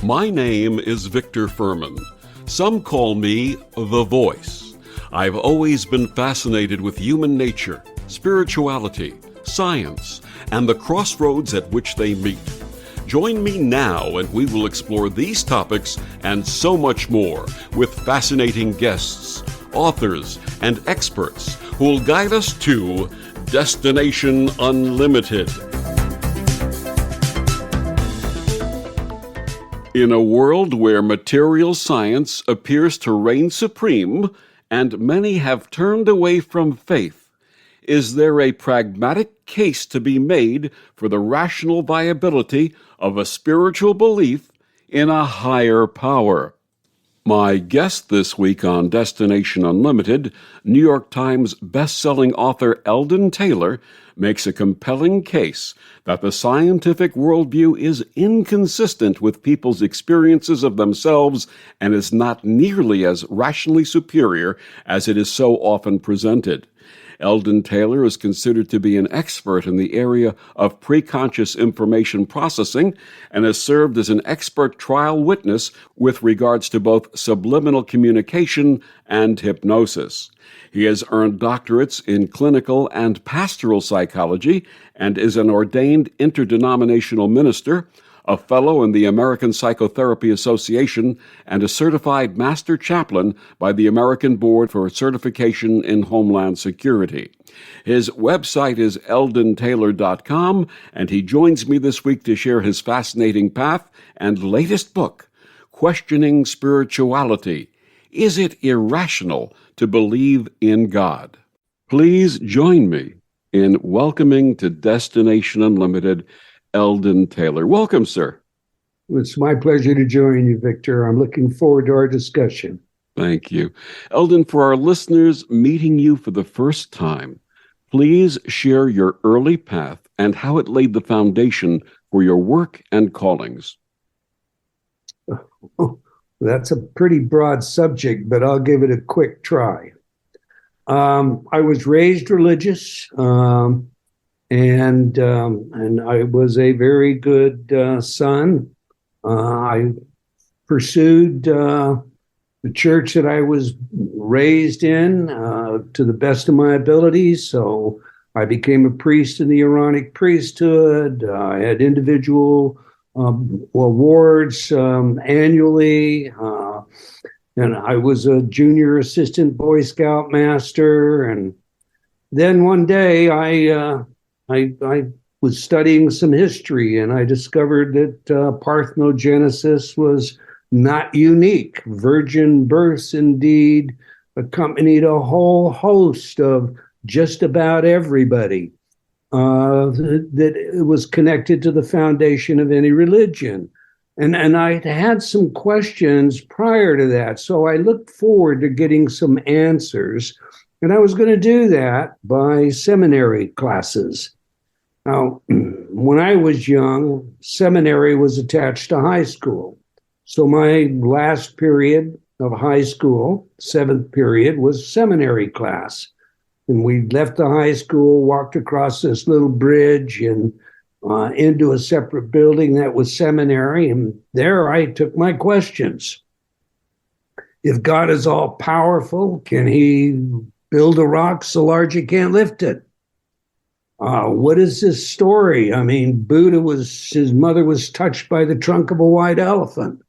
My name is Victor Fuhrman. Some call me the Voice. I've always been fascinated with human nature, spirituality, science, and the crossroads at which they meet. Join me now and we will explore these topics and so much more with fascinating guests, authors, and experts who will guide us to Destination Unlimited. In a world where material science appears to reign supreme and many have turned away from faith, is there a pragmatic case to be made for the rational viability of a spiritual belief in a higher power? My guest this week on Destination Unlimited, New York Times best-selling author Eldon Taylor, makes a compelling case that the scientific worldview is inconsistent with people's experiences of themselves and is not nearly as rationally superior as it is so often presented. Eldon Taylor is considered to be an expert in the area of preconscious information processing and has served as an expert trial witness with regards to both subliminal communication and hypnosis. He has earned doctorates in clinical and pastoral psychology and is an ordained interdenominational minister, a fellow in the American Psychotherapy Association, and a certified master chaplain by the American Board for Certification in Homeland Security. His website is eldontaylor.com, and he joins me this week to share his fascinating path and latest book, Questioning Spirituality. Is it irrational to believe in God? Please join me in welcoming to Destination Unlimited Eldon Taylor. Welcome, sir. It's my pleasure to join you, Victor. I'm looking forward to our discussion. Thank you. Eldon, for our listeners meeting you for the first time, please share your early path and how it laid the foundation for your work and callings. That's a pretty broad subject, but I'll give it a quick try. I was raised religious, and I was a very good son. I pursued the church that I was raised in to the best of my abilities. So I became a priest in the Aaronic priesthood. I had individual awards annually. And I was a junior assistant Boy Scout master. And then one day I was studying some history, and I discovered that parthenogenesis was not unique. Virgin births indeed accompanied a whole host of just about everybody, that it was connected to the foundation of any religion. And I had some questions prior to that, so I looked forward to getting some answers, and I was going to do that by seminary classes. Now, when I was young, seminary was attached to high school. So my last period of high school, 7th period, was seminary class. And we left the high school, walked across this little bridge and into a separate building that was seminary. And there I took my questions. If God is all powerful, can he build a rock so large you can't lift it? What is this story? I mean, his mother was touched by the trunk of a white elephant.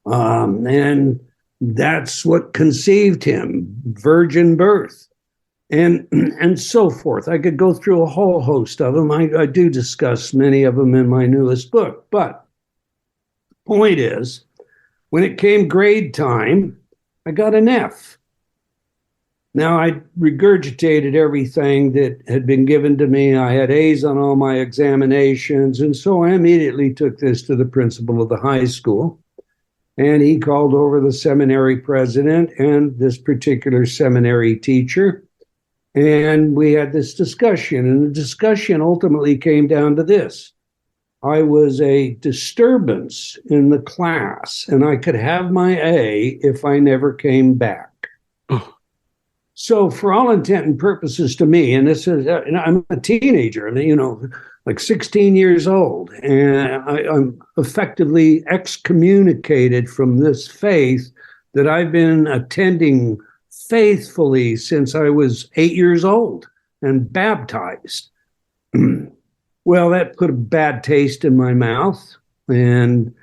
And that's what conceived him, virgin birth, and so forth. I could go through a whole host of them. I do discuss many of them in my newest book. But the point is, when it came grade time, I got an F. Now, I regurgitated everything that had been given to me. I had A's on all my examinations, and so I immediately took this to the principal of the high school, and he called over the seminary president and this particular seminary teacher, and we had this discussion, and the discussion ultimately came down to this. I was a disturbance in the class, and I could have my A if I never came back. So for all intent and purposes to me, and this is, I'm a teenager, like 16 years old. And I'm effectively excommunicated from this faith that I've been attending faithfully since I was 8 years old and baptized. Well, that put a bad taste in my mouth, and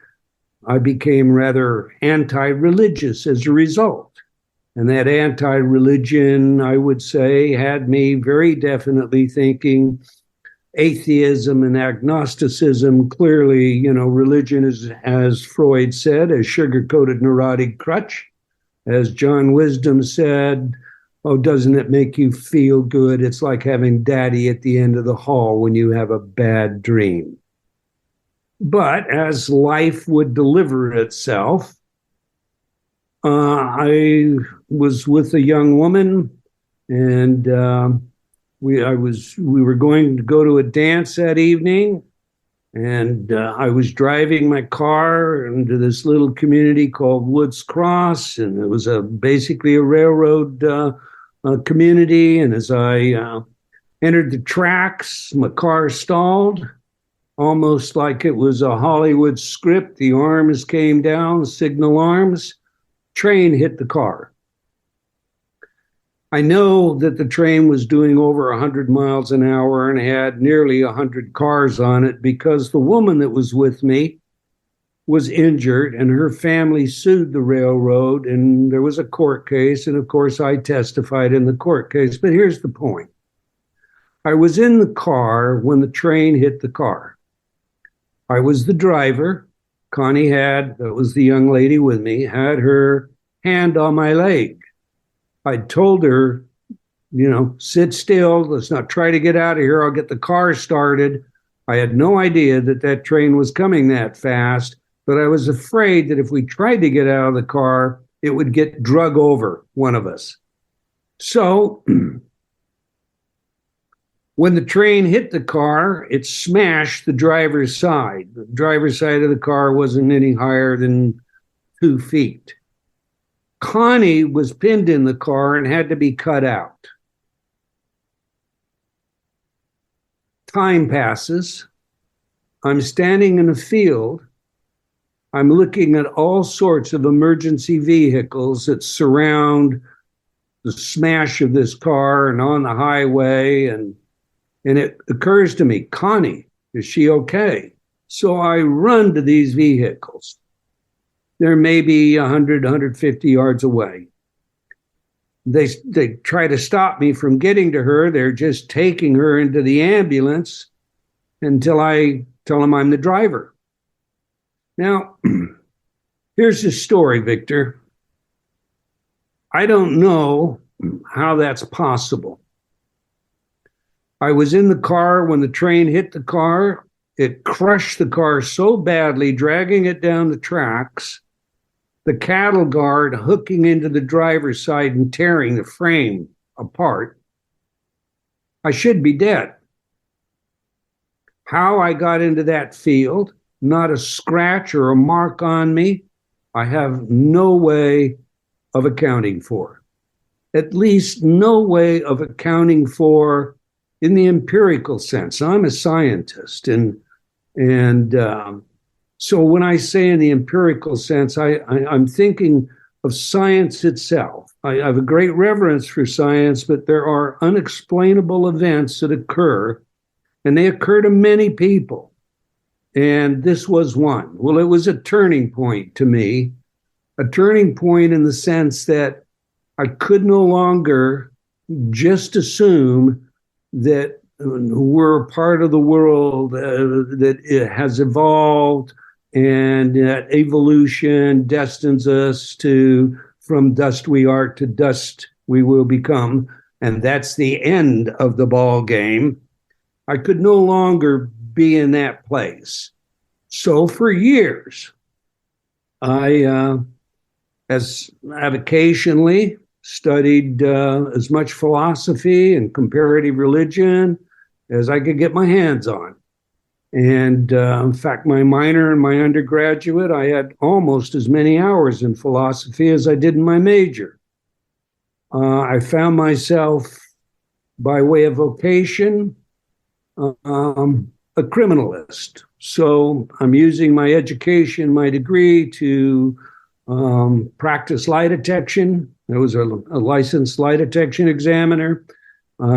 I became rather anti religious as a result. And that anti religion, I would say, had me very definitely thinking atheism and agnosticism. Clearly, religion is, as Freud said, a sugar coated neurotic crutch. As John Wisdom said, oh, doesn't it make you feel good? It's like having daddy at the end of the hall when you have a bad dream. But as life would deliver itself, I was with a young woman, and we were going to go to a dance that evening, and I was driving my car into this little community called Woods Cross, and it was basically a railroad community. And as I entered the tracks, my car stalled, almost like it was a Hollywood script. The arms came down, signal arms. Train hit the car. I know that the train was doing over 100 miles an hour and had nearly 100 cars on it because the woman that was with me was injured and her family sued the railroad, and there was a court case. And of course, I testified in the court case. But here's the point. I was in the car when the train hit the car. I was the driver. Connie that was the young lady with me, had her hand on my leg. I told her, sit still. Let's not try to get out of here. I'll get the car started. I had no idea that train was coming that fast, but I was afraid that if we tried to get out of the car, it would get drug over one of us. So when the train hit the car, it smashed the driver's side. The driver's side of the car wasn't any higher than 2 feet. Connie was pinned in the car and had to be cut out. Time passes. I'm standing in a field. I'm looking at all sorts of emergency vehicles that surround the smash of this car and on the highway, and it occurs to me, Connie, is she okay? So I run to these vehicles. They're maybe 100, 150 yards away. They try to stop me from getting to her. They're just taking her into the ambulance until I tell them I'm the driver. Now, here's the story, Victor. I don't know how that's possible. I was in the car when the train hit the car. It crushed the car so badly, dragging it down the tracks, the cattle guard hooking into the driver's side and tearing the frame apart. I should be dead. How I got into that field, not a scratch or a mark on me, I have no way of accounting for. At least no way of accounting for in the empirical sense. I'm a scientist, and so when I say in the empirical sense, I'm thinking of science itself. I have a great reverence for science, but there are unexplainable events that occur, and they occur to many people. And this was one. Well, it was a turning point to me, a turning point in the sense that I could no longer just assume that we're part of the world that it has evolved, and that evolution destines us to, from dust we are to dust we will become, and that's the end of the ball game. I could no longer be in that place. So for years, I have occasionally studied as much philosophy and comparative religion as I could get my hands on. And in fact, my minor and my undergraduate, I had almost as many hours in philosophy as I did in my major. I found myself, by way of vocation, a criminalist. So I'm using my education, my degree to practice lie detection. I was a licensed lie detection examiner,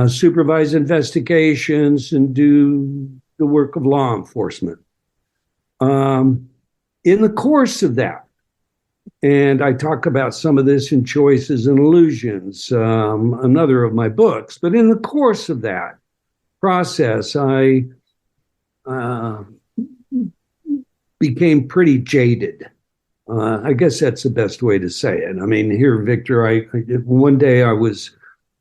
supervise investigations, and do the work of law enforcement. In the course of that, and I talk about some of this in Choices and Illusions, another of my books, but in the course of that process, I became pretty jaded. I guess that's the best way to say it. I mean, here, Victor, one day I was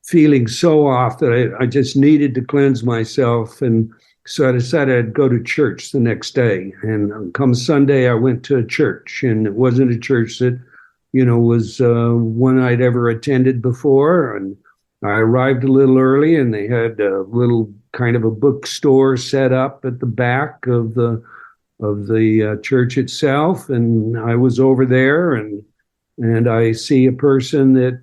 feeling so off that I just needed to cleanse myself. And so I decided I'd go to church the next day. And come Sunday, I went to a church. And it wasn't a church that, was one I'd ever attended before. And I arrived a little early, and they had a little kind of a bookstore set up at the back of the church itself, and I was over there, and I see a person that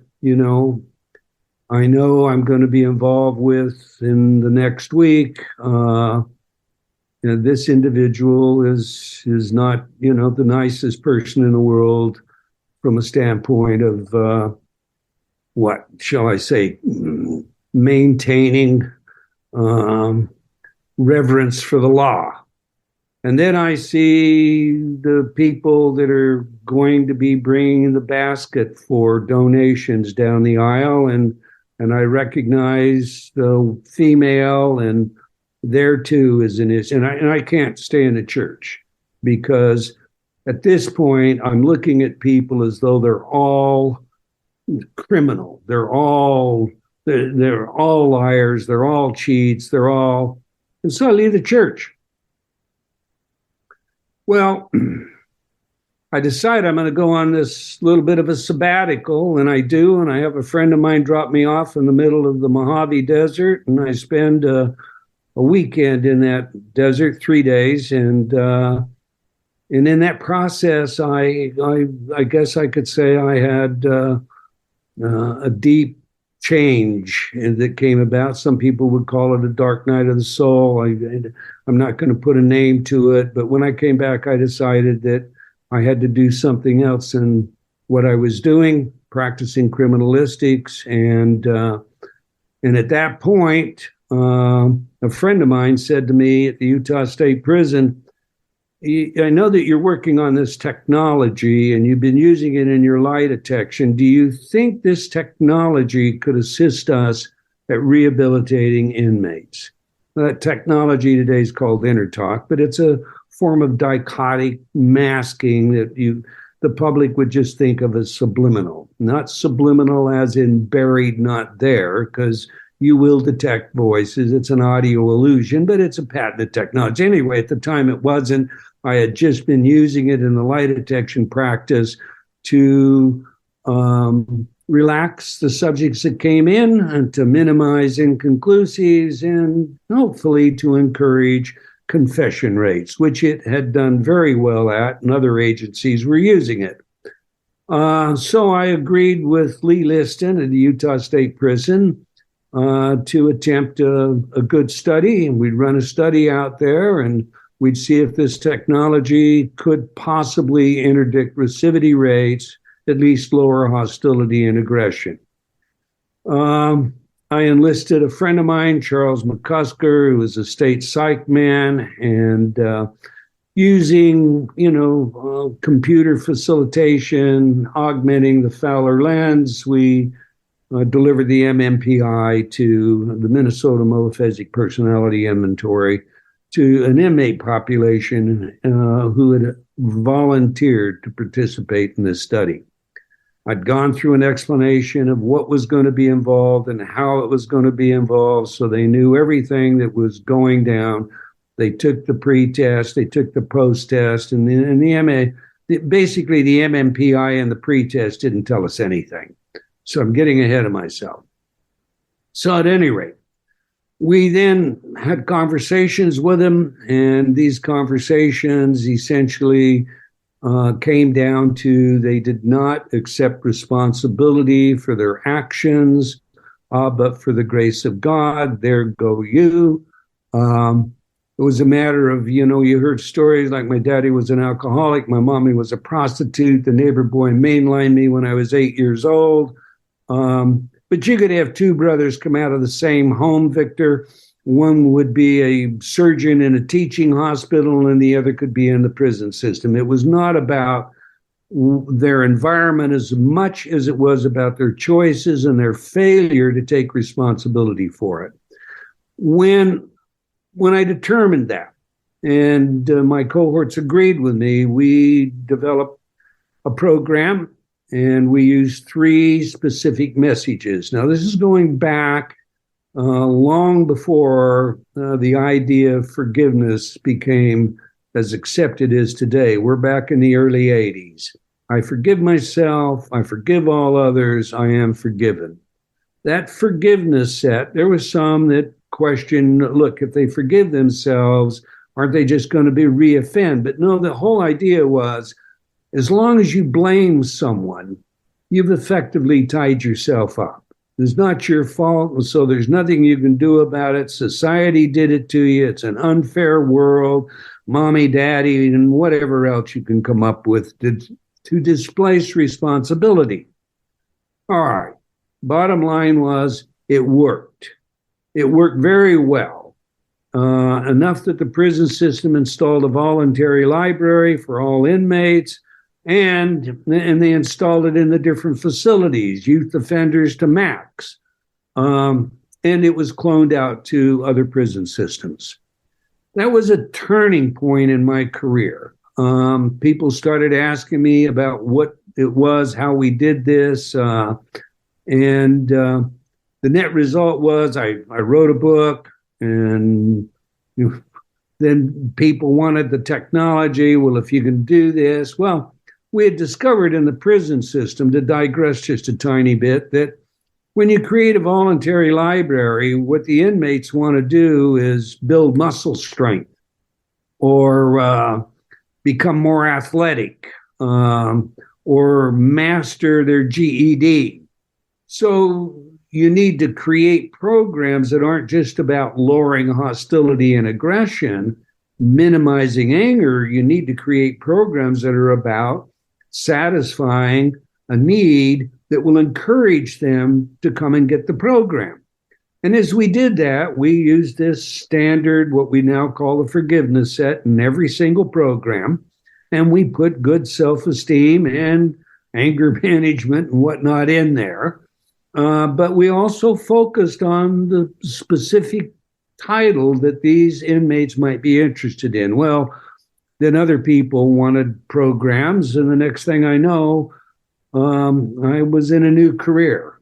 I know I'm going to be involved with in the next week. This individual is not the nicest person in the world from a standpoint of what shall I say, maintaining reverence for the law. And then I see the people that are going to be bringing the basket for donations down the aisle, and I recognize the female, and there too is an issue. And I can't stay in the church, because at this point I'm looking at people as though they're all criminal. They're all liars. They're all cheats. And so I leave the church. Well, I decide I'm going to go on this little bit of a sabbatical, and I do, and I have a friend of mine drop me off in the middle of the Mojave Desert, and I spend a weekend in that desert, 3 days, and in that process, I guess I could say I had a deep change that came about. Some people would call it a dark night of the soul. I'm not going to put a name to it, but when I came back, I decided that I had to do something else in what I was doing, practicing criminalistics. And at that point, a friend of mine said to me at the Utah State Prison, I know that you're working on this technology and you've been using it in your lie detection. Do you think this technology could assist us at rehabilitating inmates? That technology today is called InterTalk, but it's a form of dichotic masking that the public would just think of as subliminal. Not subliminal as in buried, not there, because you will detect voices. It's an audio illusion, but it's a patented technology. Anyway, at the time it wasn't. I had just been using it in the lie detection practice to relax the subjects that came in and to minimize inconclusives and hopefully to encourage confession rates, which it had done very well at, and other agencies were using it. So I agreed with Lee Liston at the Utah State Prison to attempt a good study, and we'd run a study out there, and we'd see if this technology could possibly interdict recidivity rates, at least lower hostility and aggression. I enlisted a friend of mine, Charles McCusker, who was a state psych man, and using, computer facilitation, augmenting the Fowler lens, we delivered the MMPI to the Minnesota Monophasic Personality Inventory to an inmate population who had volunteered to participate in this study. I'd gone through an explanation of what was going to be involved and how it was going to be involved, so they knew everything that was going down. They took the pre-test, they took the post-test, and basically the MMPI and the pre-test didn't tell us anything. So I'm getting ahead of myself. So at any rate, we then had conversations with him, and these conversations essentially came down to they did not accept responsibility for their actions, but for the grace of God, there go you. was a matter of, you heard stories like my daddy was an alcoholic, my mommy was a prostitute, the neighbor boy mainlined me when I was 8 years old. But you could have two brothers come out of the same home, Victor. One would be a surgeon in a teaching hospital, and the other could be in the prison system. It was not about their environment as much as it was about their choices and their failure to take responsibility for it. When I determined that, and my cohorts agreed with me, we developed a program, and we used 3 specific messages. Now, this is going back long before the idea of forgiveness became as accepted as today. We're back in the early 80s. I forgive myself. I forgive all others. I am forgiven. That forgiveness set, there was some that questioned, look, if they forgive themselves, aren't they just going to be reoffend? But no, the whole idea was, as long as you blame someone, you've effectively tied yourself up. It's not your fault, so there's nothing you can do about it. Society did it to you. It's an unfair world. Mommy, daddy, and whatever else you can come up with to displace responsibility. All right. Bottom line was, it worked. It worked very well. Enough that the prison system installed a voluntary library for all inmates, and they installed it in the different facilities, youth offenders to max. And it was cloned out to other prison systems. That was a turning point in my career. People started asking me about what it was, how we did this. And the net result was I wrote a book, and then people wanted the technology. Well, if you can do this, well, we had discovered in the prison system, to digress just a tiny bit, that when you create a voluntary library, what the inmates want to do is build muscle strength or become more athletic or master their GED. So you need to create programs that aren't just about lowering hostility and aggression, minimizing anger. You need to create programs that are about satisfying a need that will encourage them to come and get the program. And as we did that, we used this standard, what we now call the forgiveness set, in every single program. And we put good self-esteem and anger management and whatnot in there. But we also focused on the specific title that these inmates might be interested in. Well, then other people wanted programs, and the next thing I know, I was in a new career.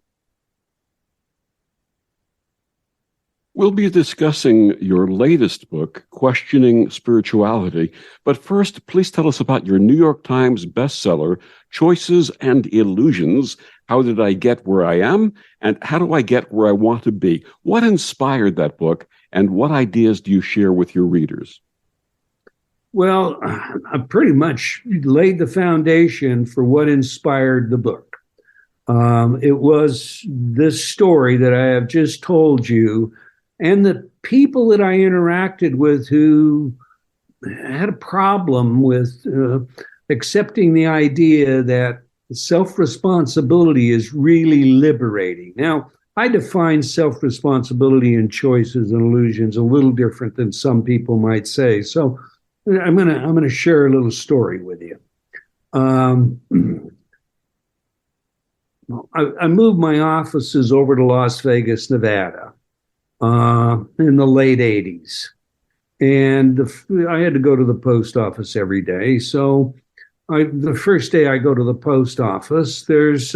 We'll be discussing your latest book, Questioning Spirituality. But first, please tell us about your New York Times bestseller, Choices and Illusions. How did I get where I am? And how do I get where I want to be? What inspired that book? And what ideas do you share with your readers? Well, I pretty much laid the foundation for what inspired the book. It was this story that I have just told you, and the people that I interacted with who had a problem with accepting the idea that self-responsibility is really liberating. Now, I define self-responsibility and choices and illusions a little different than some people might say. So I'm gonna share a little story with you. I moved my offices over to Las Vegas, Nevada, in the late 80s. And I had to go to the post office every day. So the first day I go to the post office, there's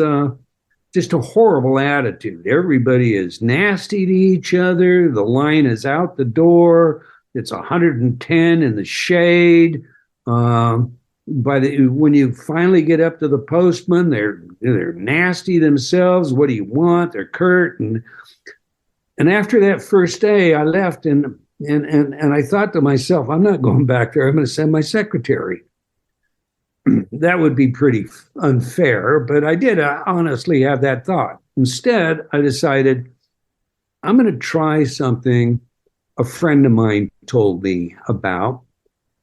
just a horrible attitude. Everybody is nasty to each other. The line is out the door. It's 110 in the shade. When you finally get up to the postman, they're nasty themselves. What do you want? They're curt. And after that first day, I left and I thought to myself, I'm not going back there. I'm going to send my secretary. That would be pretty unfair, but I did honestly have that thought. Instead, I decided I'm going to try something a friend of mine told me about.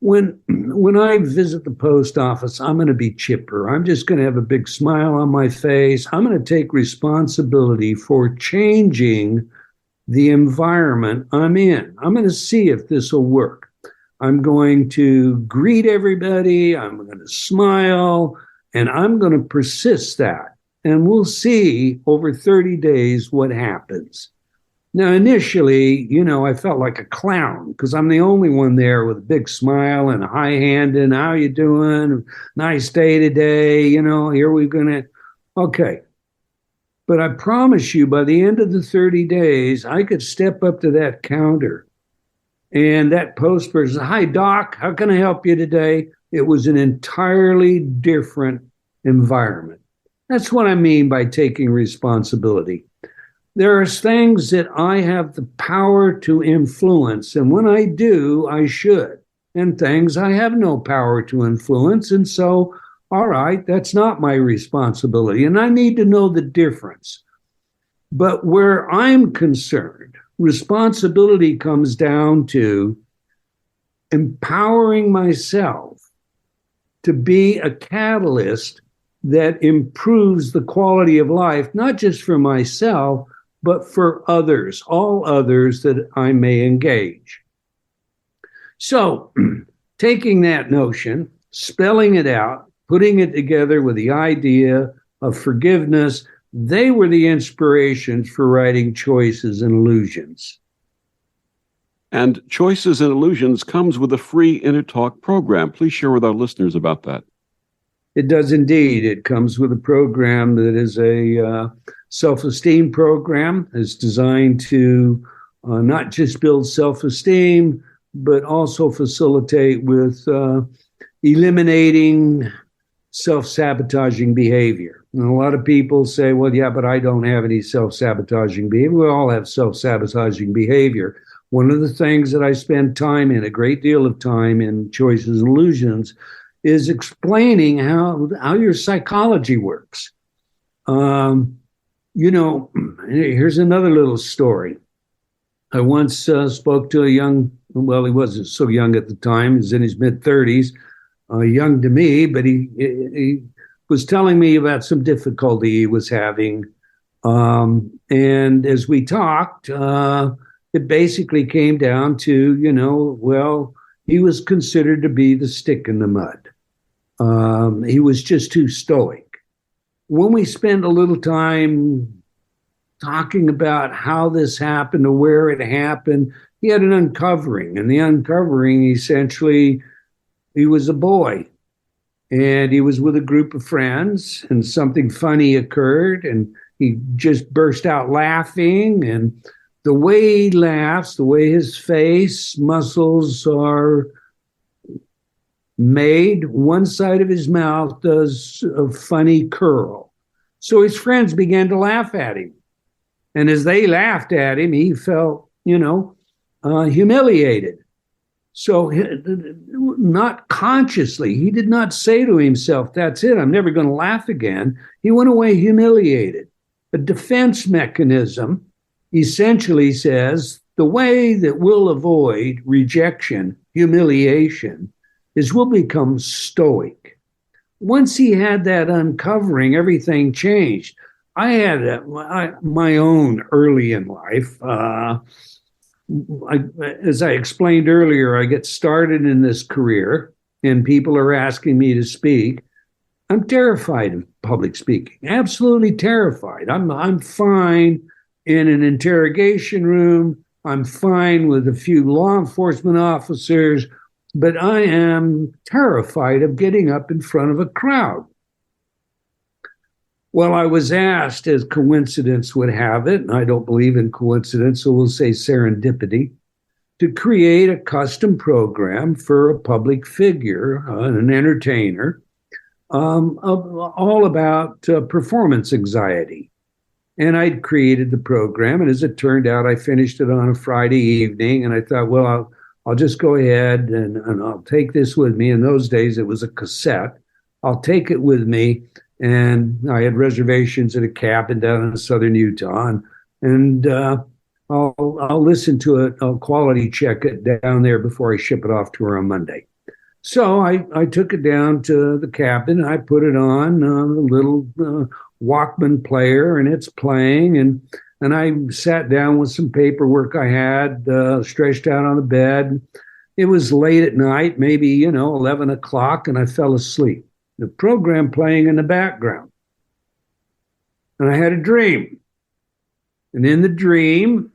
When I visit the post office, I'm going to be chipper. I'm just going to have a big smile on my face. I'm going to take responsibility for changing the environment I'm in. I'm going to see if this will work. I'm going to greet everybody. I'm going to smile, and I'm going to persist that. And we'll see over 30 days what happens. Now, initially, I felt like a clown because I'm the only one there with a big smile and a high hand. And how you doing? Nice day today. Here we're going to, okay. But I promise you, by the end of the 30 days, I could step up to that counter and that post person, hi, Doc, how can I help you today? It was an entirely different environment. That's what I mean by taking responsibility. There are things that I have the power to influence, and when I do, I should. And things I have no power to influence, and so, all right, that's not my responsibility, and I need to know the difference. But where I'm concerned, responsibility comes down to empowering myself to be a catalyst that improves the quality of life, not just for myself, but for others, all others that I may engage. So, taking that notion, spelling it out, putting it together with the idea of forgiveness, they were the inspirations for writing Choices and Illusions. And Choices and Illusions comes with a free InterTalk program. Please share with our listeners about that. It does indeed. It comes with a program that is a self-esteem program. It's designed to not just build self-esteem, but also facilitate with eliminating self-sabotaging behavior. And a lot of people say, well, yeah, but I don't have any self-sabotaging behavior. We all have self-sabotaging behavior. One of the things that I spend time in, a great deal of time in Choices and Illusions, is explaining how your psychology works. Here's another little story. I once spoke to a young, well, he wasn't so young at the time, he was in his mid-30s, young to me, but he was telling me about some difficulty he was having. And as we talked, it basically came down to, he was considered to be the stick in the mud. He was just too stoic. When we spent a little time talking about how this happened or where it happened, he had an uncovering. And the uncovering, essentially, he was a boy. And he was with a group of friends, and something funny occurred, and he just burst out laughing. And the way he laughs, the way his face muscles are made, one side of his mouth does a funny curl. So his friends began to laugh at him. And as they laughed at him, he felt, humiliated. So not consciously, he did not say to himself, that's it, I'm never going to laugh again. He went away humiliated. A defense mechanism essentially says the way that we'll avoid rejection, humiliation, is we'll become stoic. Once he had that uncovering, everything changed. I had my own early in life. As I explained earlier, I get started in this career and people are asking me to speak. I'm terrified of public speaking, absolutely terrified. I'm fine in an interrogation room. I'm fine with a few law enforcement officers, but I am terrified of getting up in front of a crowd. Well, I was asked, as coincidence would have it, and I don't believe in coincidence, so we'll say serendipity, to create a custom program for a public figure, an entertainer, all about performance anxiety. And I'd created the program, and as it turned out, I finished it on a Friday evening, and I thought, well, I'll just go ahead and I'll take this with me. In those days, it was a cassette. I'll take it with me. And I had reservations at a cabin down in southern Utah. And I'll listen to it. I'll quality check it down there before I ship it off to her on Monday. So I took it down to the cabin. I put it on the little Walkman player, and it's playing. And I sat down with some paperwork I had stretched out on the bed. It was late at night, maybe 11 o'clock, and I fell asleep. The program playing in the background, and I had a dream. And in the dream,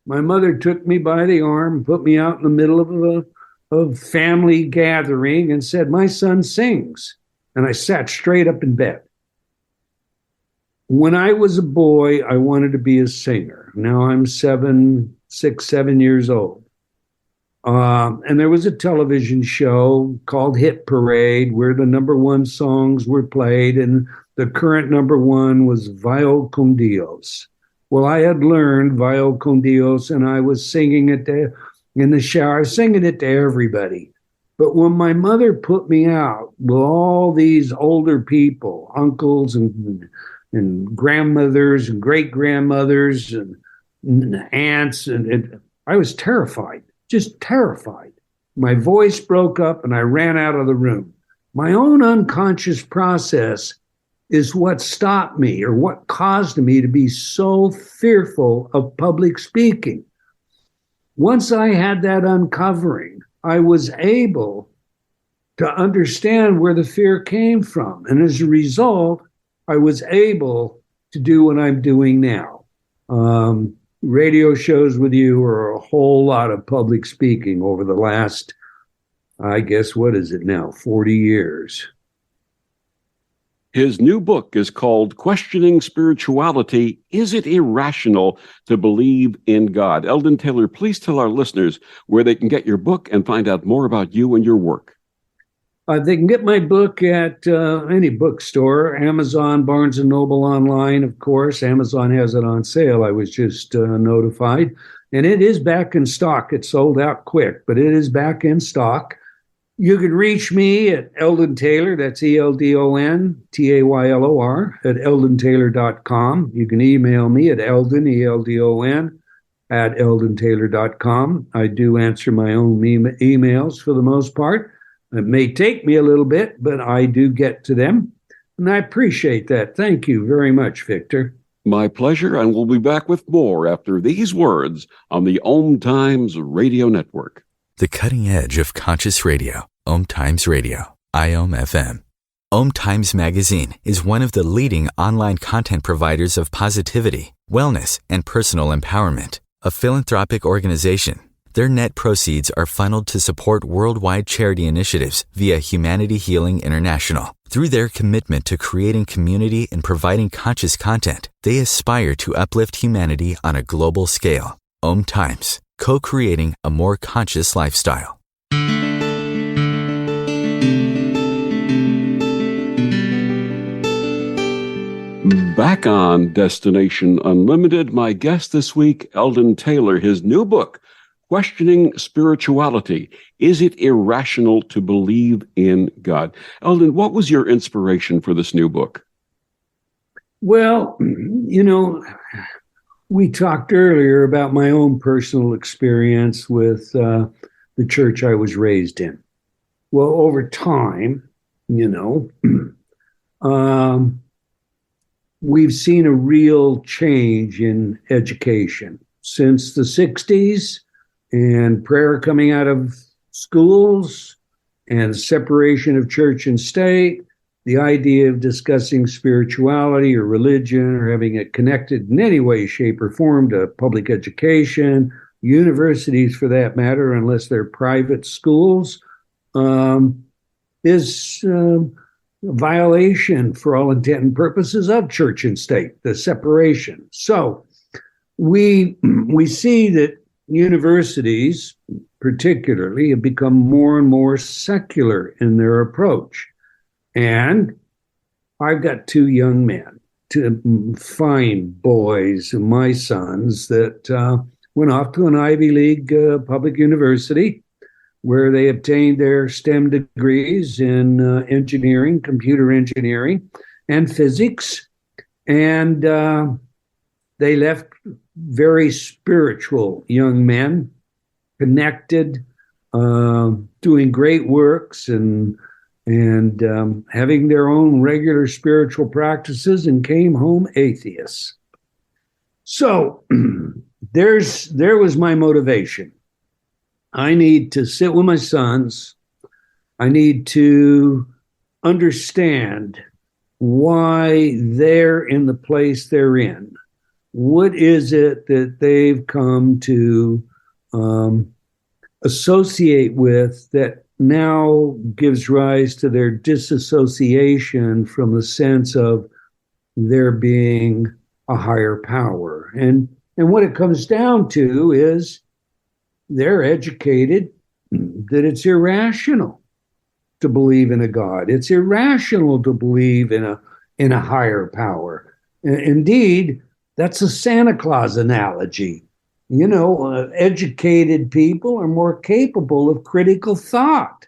my mother took me by the arm, put me out in the middle of a family gathering and said, "My son sings." And I sat straight up in bed. When I was a boy, I wanted to be a singer. Now I'm 6, 7 years old. And there was a television show called Hit Parade where the number one songs were played, and the current number one was Vio con Dios. Well, I had learned Vio con Dios, and I was singing it in the shower, singing it to everybody. But when my mother put me out with all these older people, uncles and grandmothers and great-grandmothers and aunts, and I was terrified, just terrified. My voice broke up and I ran out of the room. My own unconscious process is what stopped me, or what caused me to be so fearful of public speaking. Once I had that uncovering, I was able to understand where the fear came from. And as a result, I was able to do what I'm doing now. Radio shows with you, or a whole lot of public speaking over the last, I guess, what is it now, 40 years. His new book is called Questioning Spirituality. Is it irrational to believe in God? Eldon Taylor, please tell our listeners where they can get your book and find out more about you and your work. They can get my book at any bookstore, Amazon, Barnes & Noble online, of course. Amazon has it on sale. I was just notified. And it is back in stock. It sold out quick, but it is back in stock. You can reach me at Eldon Taylor, that's ELDON TAYLOR, at eldontaylor.com. You can email me at Eldon, ELDON, at eldontaylor.com. I do answer my own emails for the most part. It may take me a little bit, but I do get to them, and I appreciate that. Thank you very much, Victor. My pleasure, and we'll be back with more after these words on the OMTimes Radio Network. The cutting edge of conscious radio, OMTimes Radio, IOM-FM. OMTimes Magazine is one of the leading online content providers of positivity, wellness, and personal empowerment. A philanthropic organization, their net proceeds are funneled to support worldwide charity initiatives via Humanity Healing International. Through their commitment to creating community and providing conscious content, they aspire to uplift humanity on a global scale. OMTimes, co-creating a more conscious lifestyle. Back on Destination Unlimited, my guest this week, Eldon Taylor, his new book, Questioning Spirituality. Is it irrational to believe in God? Eldon, what was your inspiration for this new book? Well, we talked earlier about my own personal experience with the church I was raised in. Well, over time, we've seen a real change in education since the 60s. And prayer coming out of schools, and separation of church and state, the idea of discussing spirituality or religion or having it connected in any way, shape, or form to public education, universities for that matter, unless they're private schools, is a violation for all intent and purposes of church and state, the separation. So we see that universities, particularly, have become more and more secular in their approach. And I've got two young men, two fine boys, my sons, that went off to an Ivy League public university where they obtained their STEM degrees in engineering, computer engineering, and physics. And they left very spiritual young men, connected, doing great works and having their own regular spiritual practices, and came home atheists. So there was my motivation. I need to sit with my sons. I need to understand why they're in the place they're in. What is it that they've come to associate with that now gives rise to their disassociation from the sense of there being a higher power? And what it comes down to is they're educated that it's irrational to believe in a God. It's irrational to believe in a higher power. Indeed, that's a Santa Claus analogy. Educated people are more capable of critical thought,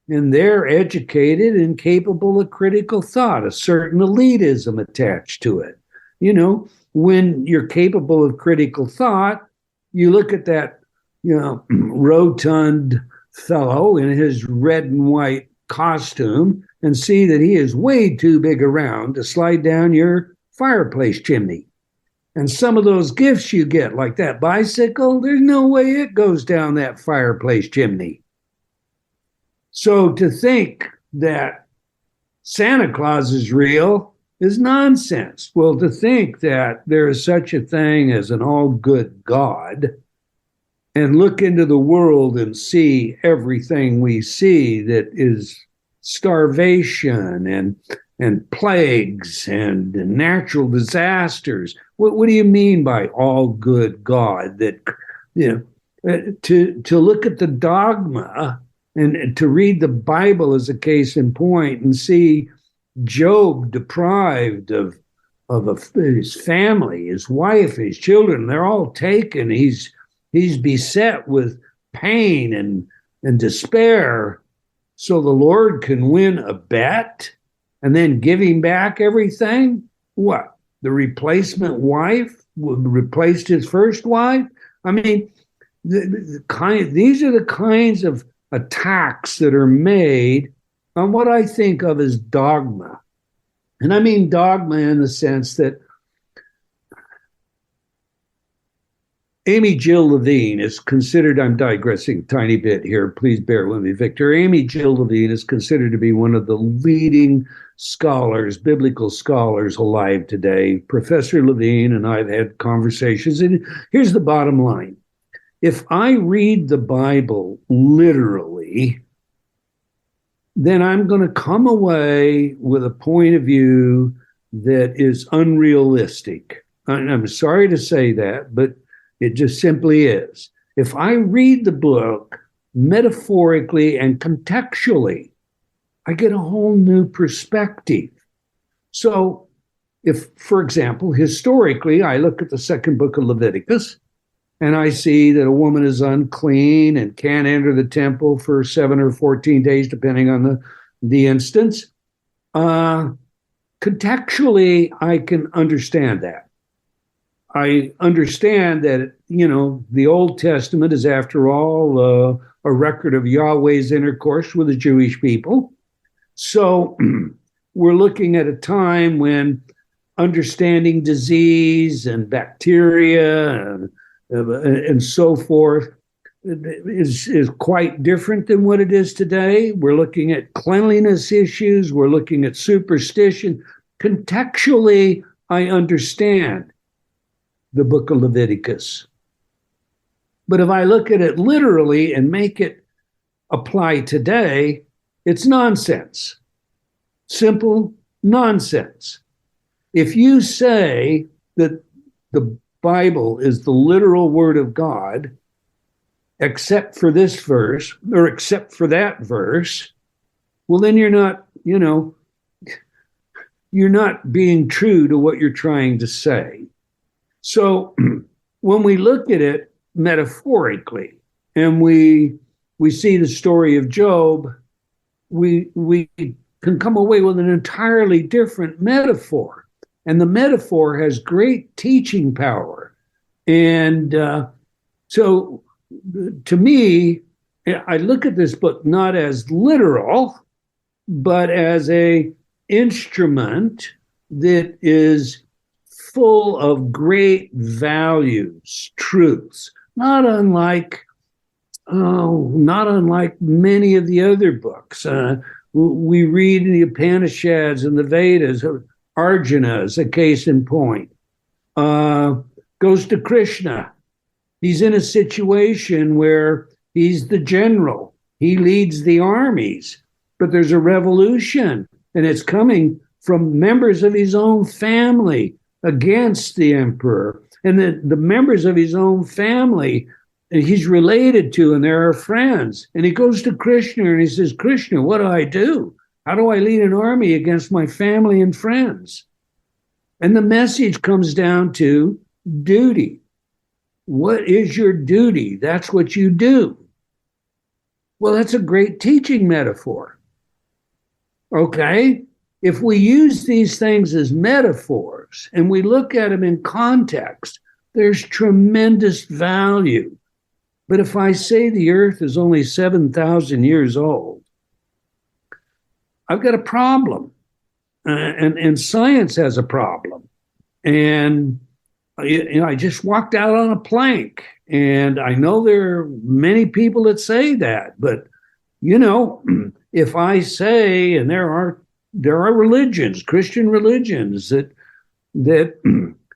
and they're educated and capable of critical thought, a certain elitism attached to it. When you're capable of critical thought, you look at that, rotund fellow in his red and white costume and see that he is way too big around to slide down your fireplace chimney. And some of those gifts you get, like that bicycle, there's no way it goes down that fireplace chimney. So to think that Santa Claus is real is nonsense. Well, to think that there is such a thing as an all-good God and look into the world and see everything we see that is starvation and plagues and natural disasters. What do you mean by all good God? That to look at the dogma and to read the Bible as a case in point and see Job deprived of his family, his wife, his children, they're all taken. He's beset with pain and despair. So the Lord can win a bet and then give him back everything? What? The replacement wife replaced his first wife? I mean, these are the kinds of attacks that are made on what I think of as dogma. And I mean dogma in the sense that Amy Jill Levine is considered, I'm digressing a tiny bit here, please bear with me, Victor. Amy Jill Levine is considered to be one of the leading scholars, biblical scholars alive today. Professor Levine and I've had conversations, and here's the bottom line. If I read the Bible literally, then I'm going to come away with a point of view that is unrealistic. I'm sorry to say that, but it just simply is. If I read the book metaphorically and contextually, I get a whole new perspective. So if, for example, historically, I look at the second book of Leviticus and I see that a woman is unclean and can't enter the temple for 7 or 14 days, depending on the instance, contextually, I can understand that. I understand that, the Old Testament is, after all, a record of Yahweh's intercourse with the Jewish people. So we're looking at a time when understanding disease and bacteria and so forth is quite different than what it is today. We're looking at cleanliness issues. We're looking at superstition. Contextually, I understand the book of Leviticus. But if I look at it literally and make it apply today, it's nonsense. Simple nonsense. If you say that the Bible is the literal word of God, except for this verse or except for that verse, well, then you're not being true to what you're trying to say. So when we look at it metaphorically and we see the story of Job, we can come away with an entirely different metaphor. And the metaphor has great teaching power. And so to me, I look at this book not as literal, but as a instrument that is full of great values, truths, not unlike many of the other books. We read in the Upanishads and the Vedas. Arjuna is a case in point. Goes to Krishna. He's in a situation where he's the general. He leads the armies, but there's a revolution, and it's coming from members of his own family against the emperor. And the members of his own family he's related to, and they're friends. And he goes to Krishna and he says, Krishna, what do I do? How do I lead an army against my family and friends? And the message comes down to duty. What is your duty? That's what you do. Well, that's a great teaching metaphor. Okay? If we use these things as metaphors and we look at them in context, there's tremendous value. But if I say the earth is only 7,000 years old, I've got a problem. And science has a problem. And I just walked out on a plank. And I know there are many people that say that. But, if I say, and there are religions, Christian religions that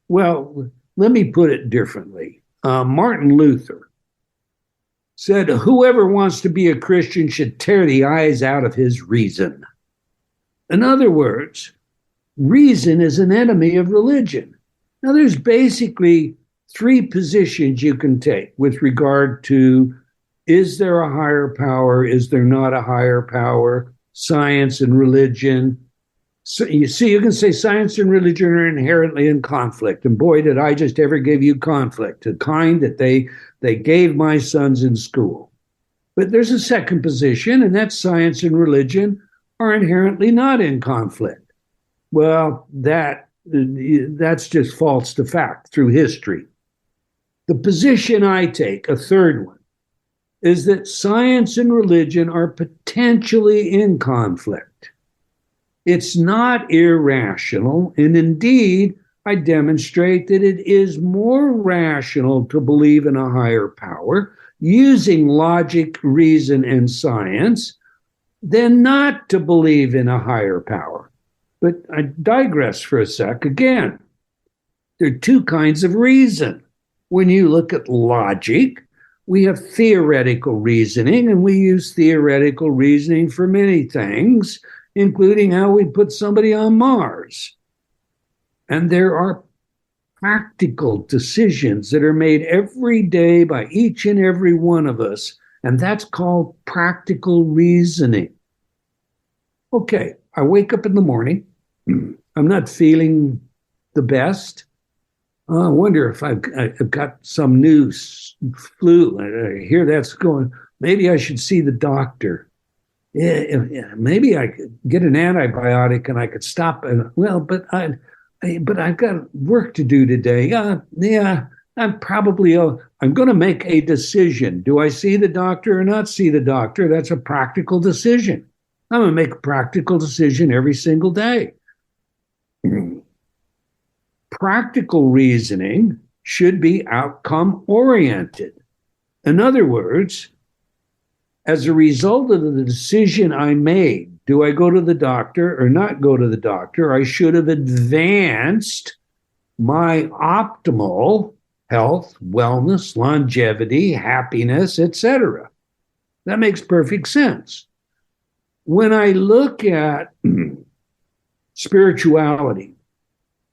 well, let me put it differently. Martin Luther said, whoever wants to be a Christian should tear the eyes out of his reason. In other words, reason is an enemy of religion. Now, there's basically three positions you can take with regard to, is there a higher power? Is there not a higher power? Science and religion. So you can say science and religion are inherently in conflict. And boy, did I just ever give you conflict, the kind that they gave my sons in school. But there's a second position, and that's science and religion are inherently not in conflict. Well, that's just false to fact through history. The position I take, a third one, is that science and religion are potentially in conflict. It's not irrational, and indeed, I demonstrate that it is more rational to believe in a higher power using logic, reason, and science than not to believe in a higher power. But I digress for a sec. Again, there are two kinds of reason. When you look at logic, we have theoretical reasoning, and we use theoretical reasoning for many things, including how we put somebody on Mars. And there are practical decisions that are made every day by each and every one of us, and that's called practical reasoning. Okay, I wake up in the morning. I'm not feeling the best. I wonder if I've got some new flu. I hear that's going. Maybe I should see the doctor. Yeah, maybe I could get an antibiotic and I could stop. But I've got work to do today. I'm going to make a decision. Do I see the doctor or not see the doctor? That's a practical decision. I'm going to make a practical decision every single day. Practical reasoning should be outcome oriented. In other words, as a result of the decision I made, do I go to the doctor or not go to the doctor? I should have advanced my optimal health, wellness, longevity, happiness, etc. That makes perfect sense. When I look at spirituality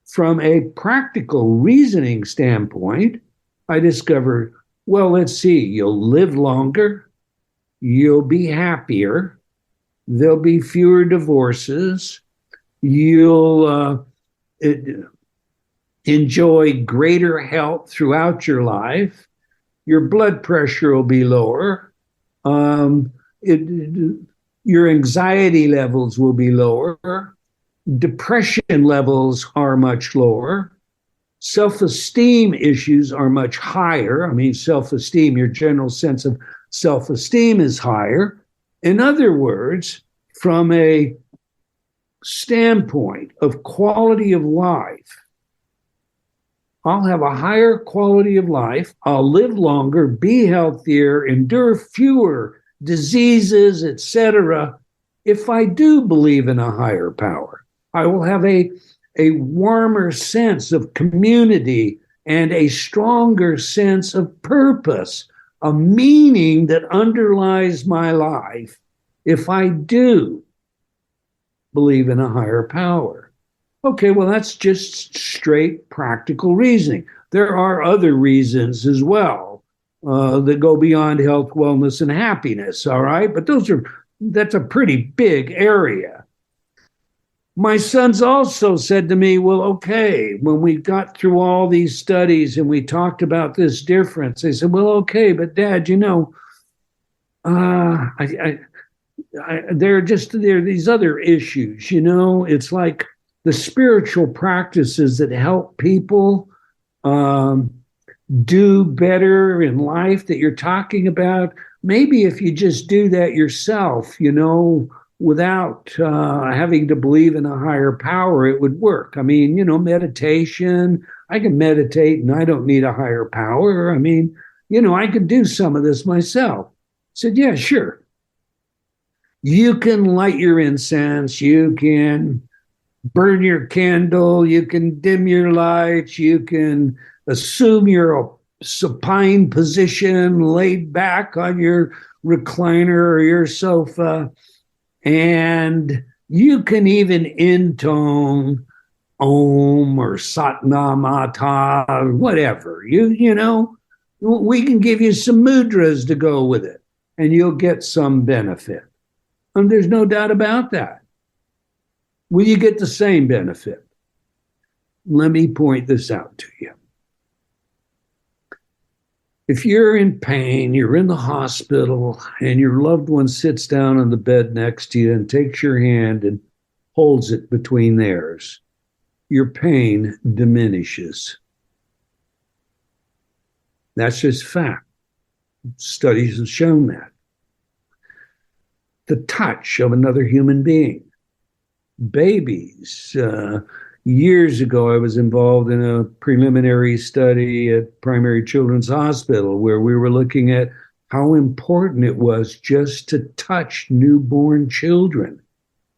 from a practical reasoning standpoint, I discover, well, let's see, you'll live longer, you'll be happier, there'll be fewer divorces, you'll enjoy greater health throughout your life, your blood pressure will be lower, your anxiety levels will be lower, depression levels are much lower, Self-esteem issues are much higher. I mean, self-esteem, your general sense of self-esteem is higher. In other words, from a standpoint of quality of life, I'll have a higher quality of life. I'll live longer, be healthier, endure fewer diseases, etc. If I do believe in a higher power, I will have a warmer sense of community and a stronger sense of purpose, a meaning that underlies my life if I do believe in a higher power. Okay, well, that's just straight practical reasoning. There are other reasons as well that go beyond health, wellness, and happiness, all right? But that's a pretty big area. My sons also said to me, well, okay, when we got through all these studies and we talked about this difference, they said, well, okay, but Dad, there are these other issues, it's like the spiritual practices that help people do better in life that you're talking about. Maybe if you just do that yourself, without having to believe in a higher power, it would work. I mean, meditation, I can meditate and I don't need a higher power. I mean, I could do some of this myself. I said, yeah, sure. You can light your incense, you can burn your candle, you can dim your lights, you can assume your supine position, laid back on your recliner or your sofa, and you can even intone Om or Satnamata or whatever. We can give you some mudras to go with it, and you'll get some benefit. And there's no doubt about that. Will you get the same benefit? Let me point this out to you. If you're in pain, you're in the hospital, and your loved one sits down on the bed next to you and takes your hand and holds it between theirs, your pain diminishes. That's just fact. Studies have shown that. The touch of another human being. Babies. Years ago, I was involved in a preliminary study at Primary Children's Hospital where we were looking at how important it was just to touch newborn children,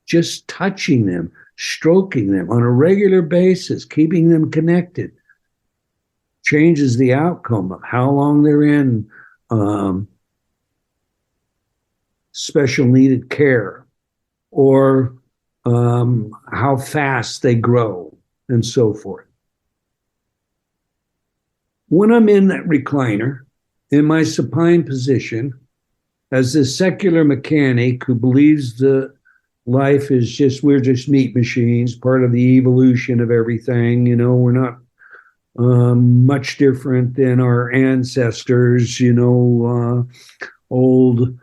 just touching them, stroking them on a regular basis, keeping them connected, changes the outcome of how long they're in special needed care, or how fast they grow, and so forth. When I'm in that recliner, in my supine position, as this secular mechanic who believes that life is we're just meat machines, part of the evolution of everything, we're not much different than our ancestors, old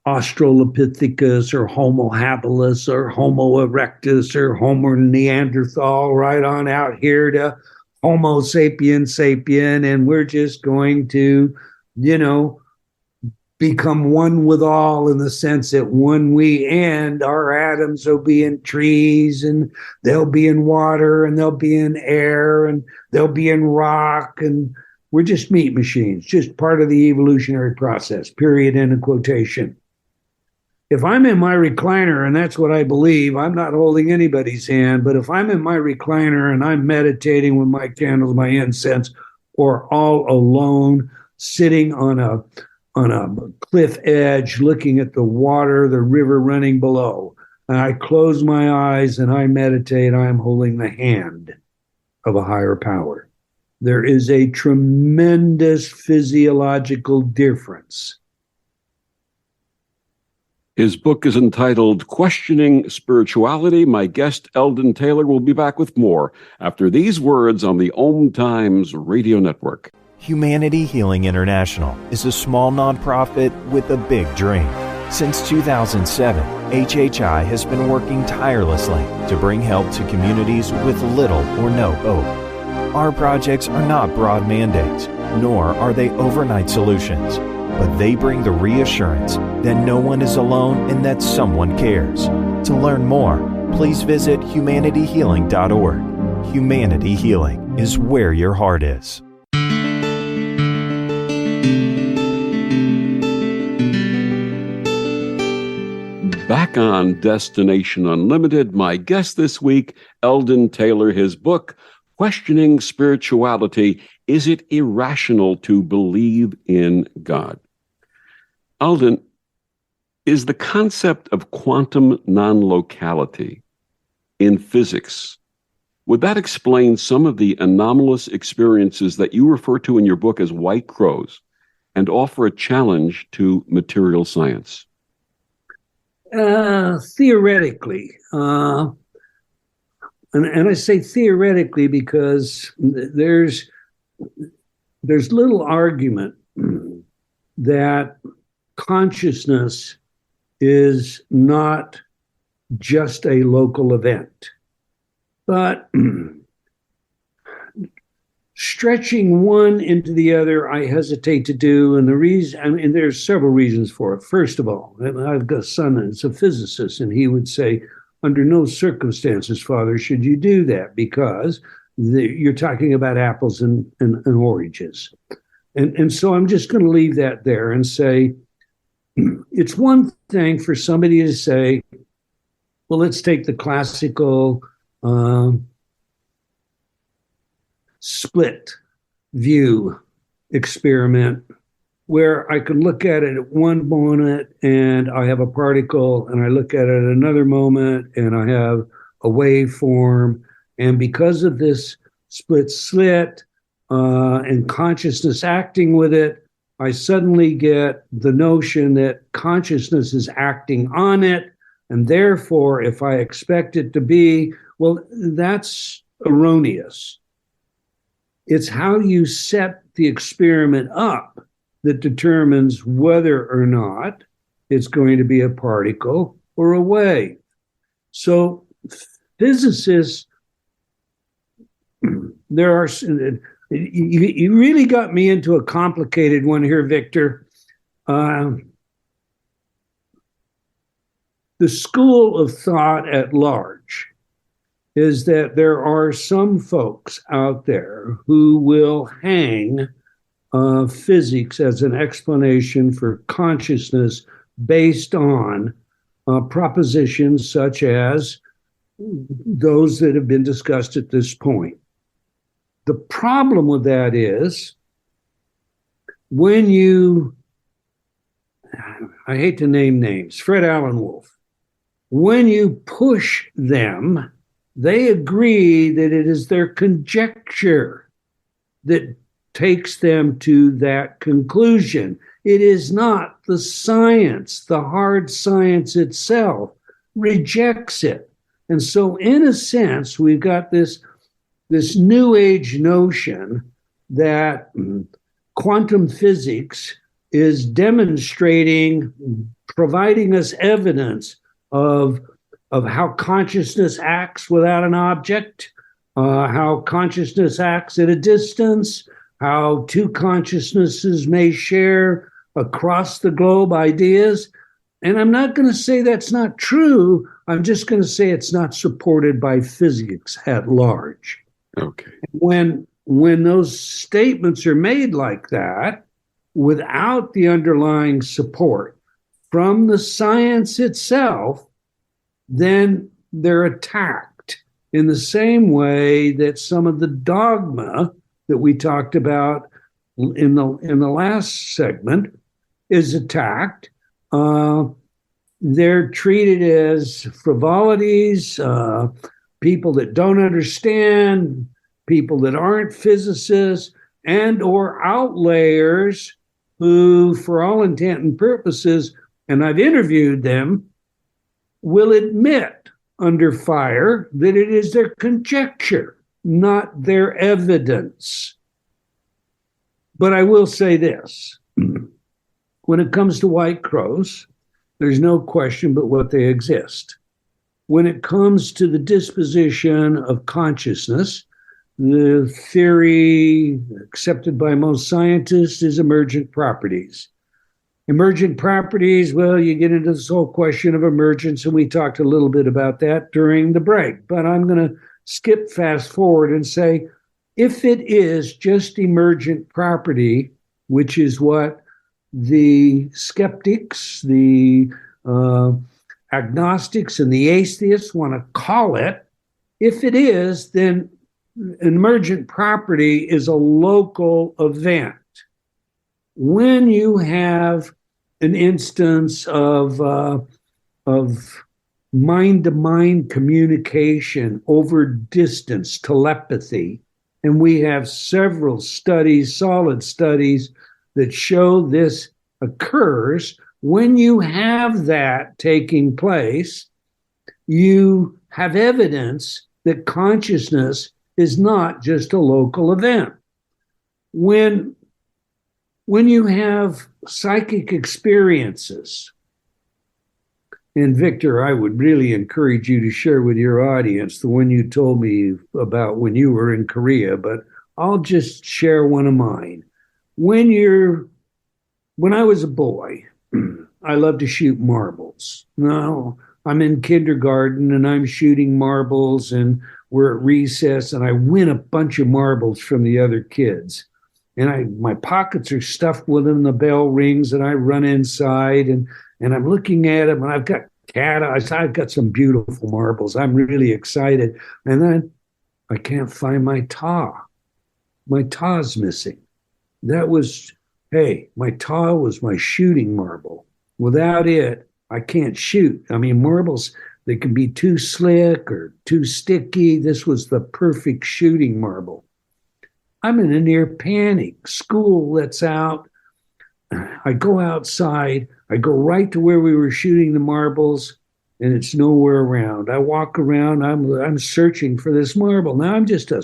Australopithecus or Homo habilis or Homo erectus or Homo Neanderthal, right on out here to Homo sapien, and we're just going to, become one with all, in the sense that when we end, our atoms will be in trees, and they'll be in water, and they'll be in air, and they'll be in rock, and we're just meat machines, just part of the evolutionary process, period, end of quotation. If I'm in my recliner, and that's what I believe, I'm not holding anybody's hand, but if I'm in my recliner and I'm meditating with my candles, my incense, or all alone, sitting on a cliff edge, looking at the water, the river running below, and I close my eyes and I meditate, I'm holding the hand of a higher power. There is a tremendous physiological difference. His book is entitled Questioning Spirituality. My guest, Eldon Taylor, will be back with more after these words on the OMTimes radio network. Humanity Healing International is a small nonprofit with a big dream. Since 2007, HHI has been working tirelessly to bring help to communities with little or no hope. Our projects are not broad mandates, nor are they overnight solutions, but they bring the reassurance that no one is alone and that someone cares. To learn more, please visit humanityhealing.org. Humanity Healing is where your heart is. Back on Destination Unlimited, my guest this week, Eldon Taylor, his book, Questioning Spirituality, Is It Irrational to Believe in God? Eldon, is the concept of quantum non-locality in physics, would that explain some of the anomalous experiences that you refer to in your book as white crows and offer a challenge to material science? Theoretically, and I say theoretically because there's little argument that consciousness is not just a local event. But stretching one into the other, I hesitate to do. And the reason, I mean, there's several reasons for it. First of all, I've got a son that's a physicist, and he would say, under no circumstances, Father, should you do that, because you're talking about apples and oranges. And so I'm just going to leave that there and say, it's one thing for somebody to say, well, let's take the classical split view experiment, where I can look at it at one moment and I have a particle, and I look at it at another moment and I have a waveform. And because of this split slit and consciousness acting with it, I suddenly get the notion that consciousness is acting on it. And therefore, if I expect it to be, well, that's erroneous. It's how you set the experiment up that determines whether or not it's going to be a particle or a wave. So physicists, there are, you really got me into a complicated one here, Victor. The school of thought at large is that there are some folks out there who will hang physics as an explanation for consciousness based on propositions such as those that have been discussed at this point. The problem with that is when you, I hate to name names, Fred Allen Wolf, when you push them, they agree that it is their conjecture that takes them to that conclusion. It is not the science. The hard science itself rejects it. And so in a sense, we've got this new age notion that quantum physics is demonstrating, providing us evidence of how consciousness acts without an object, how consciousness acts at a distance, how two consciousnesses may share across the globe ideas. And I'm not going to say that's not true. I'm just going to say it's not supported by physics at large. Okay. When those statements are made like that, without the underlying support from the science itself, then they're attacked in the same way that some of the dogma that we talked about in the last segment is attacked. They're treated as frivolities, people that don't understand, people that aren't physicists, and or outlayers who, for all intent and purposes, and I've interviewed them, will admit under fire that it is their conjecture, not their evidence. But I will say this. When it comes to white crows, there's no question but what they exist. When it comes to the disposition of consciousness, The theory accepted by most scientists is emergent properties. Emergent properties, well, you get into this whole question of emergence, and we talked a little bit about that during the break. But I'm going to skip fast forward and say, if it is just emergent property, which is what the skeptics, the agnostics, and the atheists want to call it, if it is, then emergent property is a local event. When you have an instance of mind-to-mind communication over distance, telepathy, and we have several studies, solid studies, that show this occurs, when you have that taking place, you have evidence that consciousness is not just a local event. When you have psychic experiences, and Victor, I would really encourage you to share with your audience the one you told me about when you were in Korea, but I'll just share one of mine. When I was a boy, I loved to shoot marbles. Now, I'm in kindergarten and I'm shooting marbles, and we're at recess, and I win a bunch of marbles from the other kids. And my pockets are stuffed with them, the bell rings, and I run inside, and I'm looking at them, and I've got cat eyes. I've got some beautiful marbles. I'm really excited. And then I can't find my taw. My taw's missing. My taw was my shooting marble. Without it, I can't shoot. I mean, marbles, they can be too slick or too sticky. This was the perfect shooting marble. I'm in a near panic. School lets out. I go outside. I go right to where we were shooting the marbles, and it's nowhere around. I walk around. I'm searching for this marble. Now I'm just I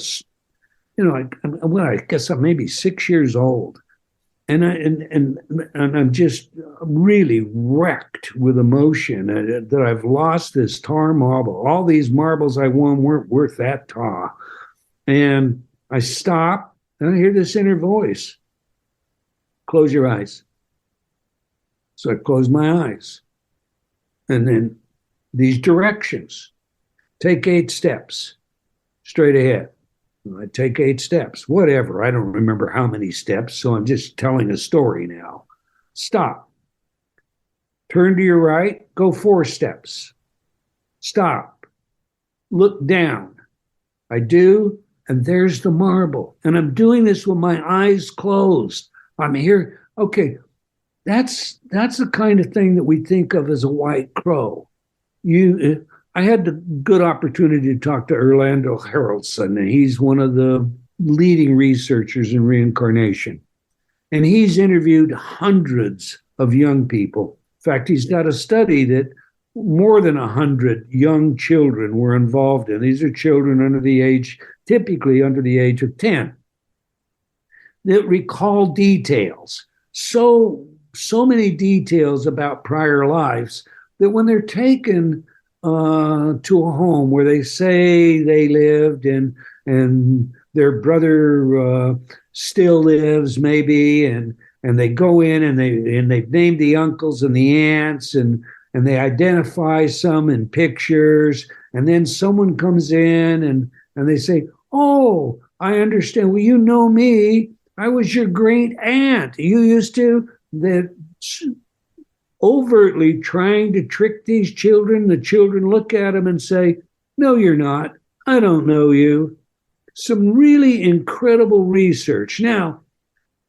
guess I'm maybe 6 years old, and I'm just really wrecked with emotion that I've lost this tar marble. All these marbles I won weren't worth that tar, and I stop. And I hear this inner voice, close your eyes. So I close my eyes. And then these directions, take 8 steps straight ahead. I take 8 steps, whatever. I don't remember how many steps, so I'm just telling a story now. Stop. Turn to your right, go 4 steps. Stop. Look down. I do. And there's the marble. And I'm doing this with my eyes closed. I'm here. Okay, that's the kind of thing that we think of as a white crow. I had the good opportunity to talk to Orlando Harrelson, and he's one of the leading researchers in reincarnation. And he's interviewed hundreds of young people. In fact, he's got a study that more than 100 young children were involved in. These are children typically under the age of 10, that recall details. So many details about prior lives that when they're taken to a home where they say they lived and their brother still lives maybe, and they go in and they've named the uncles and the aunts, and they identify some in pictures, and then someone comes in and they say, oh, I understand. Well, you know me. I was your great aunt. You used to, that overtly trying to trick these children. The children look at them and say, no, you're not. I don't know you. Some really incredible research. Now,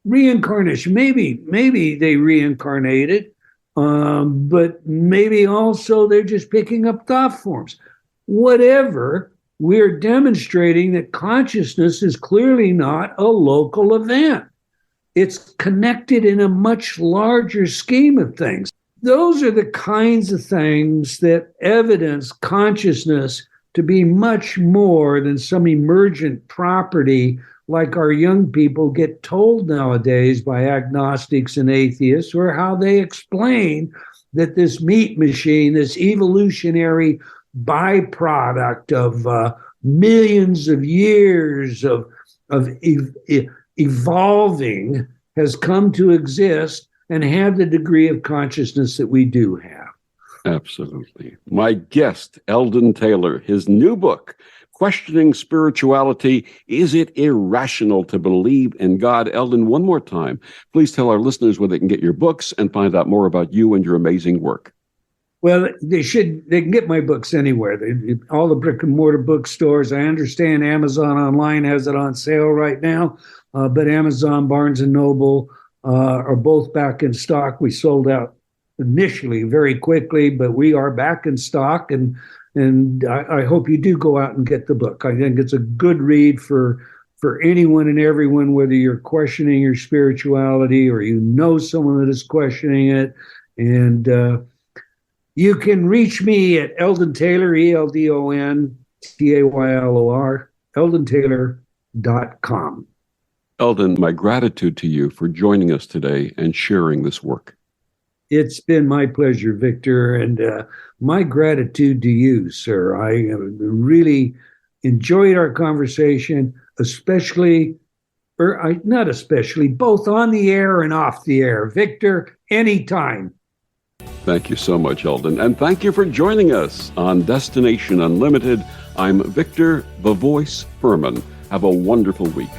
reincarnation, maybe they reincarnated, but maybe also they're just picking up thought forms. Whatever, we're demonstrating that consciousness is clearly not a local event. It's connected in a much larger scheme of things. Those are the kinds of things that evidence consciousness to be much more than some emergent property like our young people get told nowadays by agnostics and atheists, or how they explain that this meat machine, this evolutionary byproduct of millions of years of evolving has come to exist and have the degree of consciousness that we do have. Absolutely. My guest, Eldon Taylor, his new book, Questioning Spirituality, Is It Irrational to Believe in God? Eldon, one more time, please tell our listeners where they can get your books and find out more about you and your amazing work. Well, they can get my books anywhere. All the brick and mortar bookstores. I understand Amazon Online has it on sale right now, but Amazon, Barnes and Noble are both back in stock. We sold out initially very quickly, but we are back in stock, and I hope you do go out and get the book. I think it's a good read for anyone and everyone, whether you're questioning your spirituality or you know someone that is questioning it. And you can reach me at Eldon Taylor, ELDON TAYLOR, eldontaylor.com. Eldon, my gratitude to you for joining us today and sharing this work. It's been my pleasure, Victor, and my gratitude to you, sir. I really enjoyed our conversation, not especially, both on the air and off the air. Victor, anytime. Thank you so much, Eldon. And thank you for joining us on Destination Unlimited. I'm Victor, the Voice Fuhrman. Have a wonderful week.